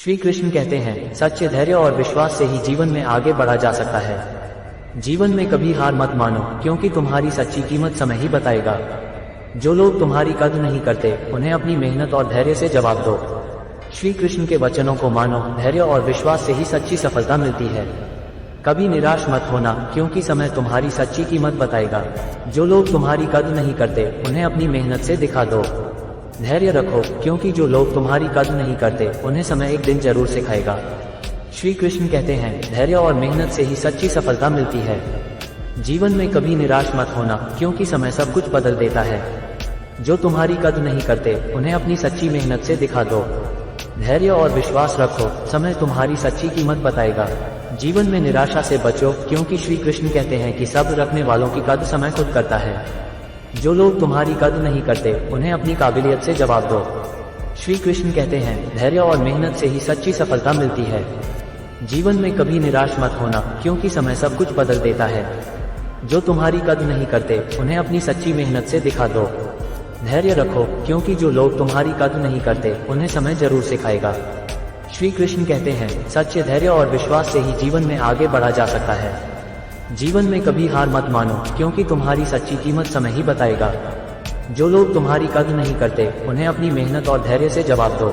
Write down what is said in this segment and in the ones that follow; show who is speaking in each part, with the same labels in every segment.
Speaker 1: श्री कृष्ण कहते हैं, सच्चे धैर्य और विश्वास से ही जीवन में आगे बढ़ा जा सकता है। जीवन में कभी हार मत मानो, क्योंकि तुम्हारी सच्ची कीमत समय ही बताएगा। जो लोग तुम्हारी कद्र नहीं करते, उन्हें अपनी मेहनत और धैर्य से जवाब दो। श्री कृष्ण के वचनों को मानो, धैर्य और विश्वास से ही सच्ची सफलता मिलती है। कभी निराश मत होना, क्योंकि समय तुम्हारी सच्ची कीमत बताएगा। जो लोग तुम्हारी कद्र नहीं करते, उन्हें अपनी मेहनत से दिखा दो। धैर्य रखो, क्योंकि जो लोग तुम्हारी कद्र नहीं करते, उन्हें समय एक दिन जरूर सिखाएगा। श्री कृष्ण कहते हैं, धैर्य और मेहनत से ही सच्ची सफलता मिलती है। जीवन में कभी निराश मत होना, क्योंकि समय सब कुछ बदल देता है। जो तुम्हारी कद्र नहीं करते, उन्हें अपनी सच्ची मेहनत से दिखा दो। धैर्य और विश्वास रखो, समय तुम्हारी सच्ची कीमत बताएगा। जीवन में निराशा से बचो, क्योंकि श्री कृष्ण कहते हैं कि सब्र रखने वालों की कद्र समय खुद करता है। जो लोग तुम्हारी कद्र नहीं करते, उन्हें अपनी काबिलियत से जवाब दो। श्री कृष्ण कहते हैं, धैर्य और मेहनत से ही सच्ची सफलता मिलती है। जीवन में कभी निराश मत होना, क्योंकि समय सब कुछ बदल देता है। जो तुम्हारी कद्र नहीं करते, उन्हें अपनी सच्ची मेहनत से दिखा दो। धैर्य रखो, क्योंकि जो लोग तुम्हारी कद्र नहीं करते, उन्हें समय जरूर सिखाएगा। श्री कृष्ण कहते हैं, सच्चे धैर्य और विश्वास से ही जीवन में आगे बढ़ा जा सकता है। जीवन में कभी हार मत मानो, क्योंकि तुम्हारी सच्ची कीमत समय ही बताएगा। जो लोग तुम्हारी कद्र नहीं करते, उन्हें अपनी मेहनत और धैर्य से जवाब दो।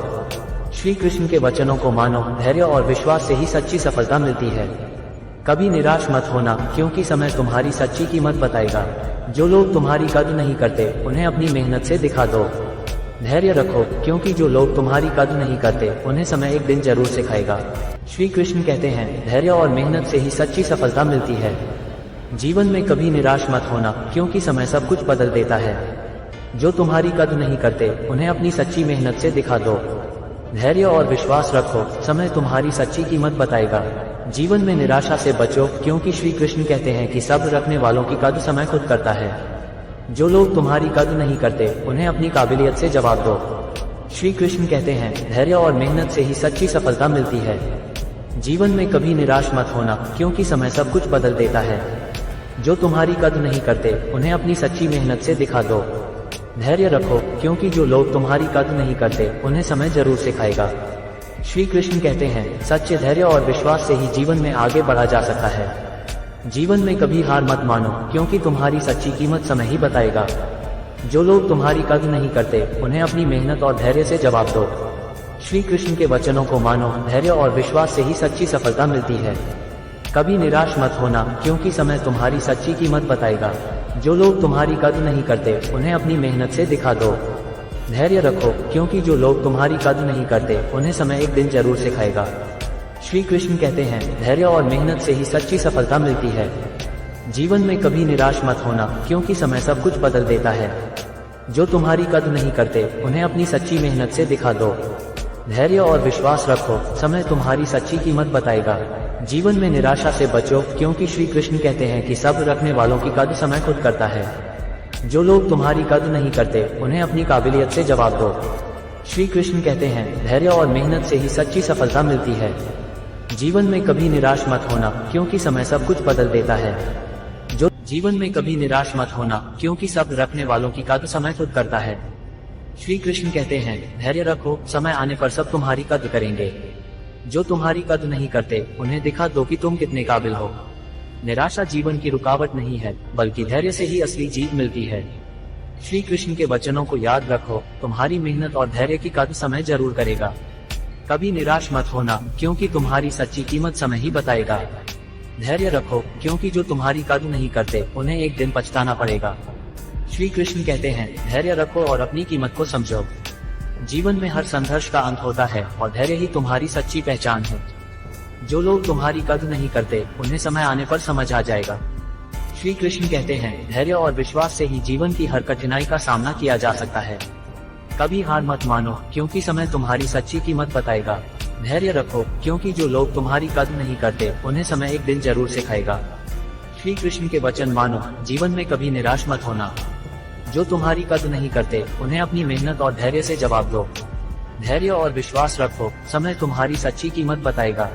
Speaker 1: श्री कृष्ण के वचनों को मानो, धैर्य और विश्वास से ही सच्ची सफलता मिलती है। कभी निराश मत होना, क्योंकि समय तुम्हारी सच्ची कीमत बताएगा। जो लोग तुम्हारी कद्र नहीं करते, उन्हें अपनी मेहनत से दिखा दो। धैर्य रखो, क्योंकि जो लोग तुम्हारी कद्र नहीं करते, उन्हें समय एक दिन जरूर सिखाएगा। श्री कृष्ण कहते हैं, धैर्य और मेहनत से ही सच्ची सफलता मिलती है। जीवन में कभी निराश मत होना, क्योंकि समय सब कुछ बदल देता है। जो तुम्हारी कद्र नहीं करते, उन्हें अपनी सच्ची मेहनत से दिखा दो। धैर्य और विश्वास रखो, समय तुम्हारी सच्ची कीमत बताएगा। जीवन में निराशा से बचो, क्योंकि श्री कृष्ण कहते हैं कि सब्र रखने वालों की कद्र समय खुद करता है। जो लोग तुम्हारी कद्र नहीं करते, उन्हें अपनी काबिलियत से जवाब दो। श्री कृष्ण कहते हैं, धैर्य और मेहनत से ही सच्ची सफलता मिलती है। जीवन में कभी निराश मत होना, क्योंकि समय सब कुछ बदल देता है। जो तुम्हारी कद्र नहीं करते, उन्हें अपनी सच्ची मेहनत से दिखा दो। धैर्य रखो, क्योंकि जो लोग तुम्हारी कद्र नहीं करते, उन्हें समय जरूर सिखाएगा। श्री कृष्ण कहते हैं, सच्चे धैर्य और विश्वास से ही जीवन में आगे बढ़ा जा सकता है। जीवन में कभी हार मत मानो, क्योंकि तुम्हारी सच्ची कीमत समय ही बताएगा। जो लोग तुम्हारी कद्र नहीं करते, उन्हें अपनी मेहनत और धैर्य से जवाब दो। श्री कृष्ण के वचनों को मानो, धैर्य और विश्वास से ही सच्ची सफलता मिलती है। कभी निराश मत होना, क्योंकि समय तुम्हारी सच्ची कीमत बताएगा। जो लोग तुम्हारी कद्र नहीं करते, उन्हें अपनी मेहनत से दिखा दो। धैर्य रखो, क्योंकि जो लोग तुम्हारी कद्र नहीं करते, उन्हें समय एक दिन जरूर सिखाएगा। श्री कृष्ण कहते हैं, धैर्य और मेहनत से ही सच्ची सफलता मिलती है। जीवन में कभी निराश मत होना, क्योंकि समय सब कुछ बदल देता है। जो तुम्हारी कद्र नहीं करते, उन्हें अपनी सच्ची मेहनत से दिखा दो। धैर्य और विश्वास रखो, समय तुम्हारी सच्ची कीमत बताएगा। जीवन में निराशा से बचो, क्योंकि श्री कृष्ण कहते हैं कि सब्र रखने वालों की कद्र समय खुद करता है। जो लोग तुम्हारी कद्र नहीं करते, उन्हें अपनी काबिलियत से जवाब दो। श्री कृष्ण कहते हैं, धैर्य और मेहनत से ही सच्ची सफलता मिलती है। जीवन में कभी निराश मत होना, क्योंकि समय सब कुछ बदल देता है। जो जीवन में कभी निराश मत होना, क्योंकि सब्र रखने वालों की कद्र समय खुद करता है। श्री कृष्ण कहते हैं, धैर्य रखो, समय आने पर सब तुम्हारी कद्र करेंगे। जो तुम्हारी कद्र नहीं करते, उन्हें दिखा दो कि तुम कितने काबिल हो। निराशा जीवन की रुकावट नहीं है, बल्कि धैर्य से ही असली जीत मिलती है। श्री कृष्ण के वचनों को याद रखो, तुम्हारी मेहनत और धैर्य की कद्र समय जरूर करेगा। कभी निराश मत होना, क्योंकि तुम्हारी सच्ची कीमत समय ही बताएगा। धैर्य रखो, क्योंकि जो तुम्हारी कद्र नहीं करते, उन्हें एक दिन पछताना पड़ेगा। श्री कृष्ण कहते हैं, धैर्य रखो और अपनी कीमत को समझो। जीवन में हर संघर्ष का अंत होता है, और धैर्य ही तुम्हारी सच्ची पहचान है। जो लोग तुम्हारी कद्र नहीं करते, उन्हें समय आने पर समझ आ जाएगा। श्री कृष्ण कहते हैं, धैर्य और विश्वास से ही जीवन की हर कठिनाई का सामना किया जा सकता है। कभी हार मत मानो, क्योंकि समय तुम्हारी सच्ची कीमत बताएगा। धैर्य रखो, क्योंकि जो लोग तुम्हारी कद्र नहीं करते, उन्हें समय एक दिन जरूर सिखाएगा। श्री कृष्ण के वचन मानो, जीवन में कभी निराश मत होना। जो तुम्हारी कद्र नहीं करते, उन्हें अपनी मेहनत और धैर्य से जवाब दो। धैर्य और विश्वास रखो, समय तुम्हारी सच्ची कीमत बताएगा।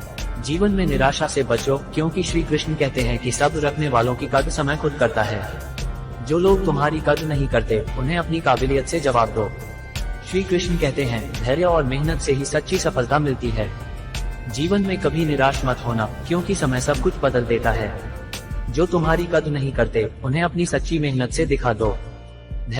Speaker 1: जीवन में निराशा से बचो, क्योंकि श्री कृष्ण कहते हैं कि सब्र रखने वालों की कद्र समय खुद करता है। जो लोग तुम्हारी कद्र नहीं करते, उन्हें अपनी काबिलियत से जवाब दो। श्री कृष्ण कहते हैं, धैर्य और मेहनत से ही सच्ची सफलता मिलती है। जीवन में कभी निराश मत होना, क्योंकि समय सब कुछ बदल देता है। जो तुम्हारी कद्र नहीं करते, उन्हें अपनी सच्ची मेहनत से दिखा दो।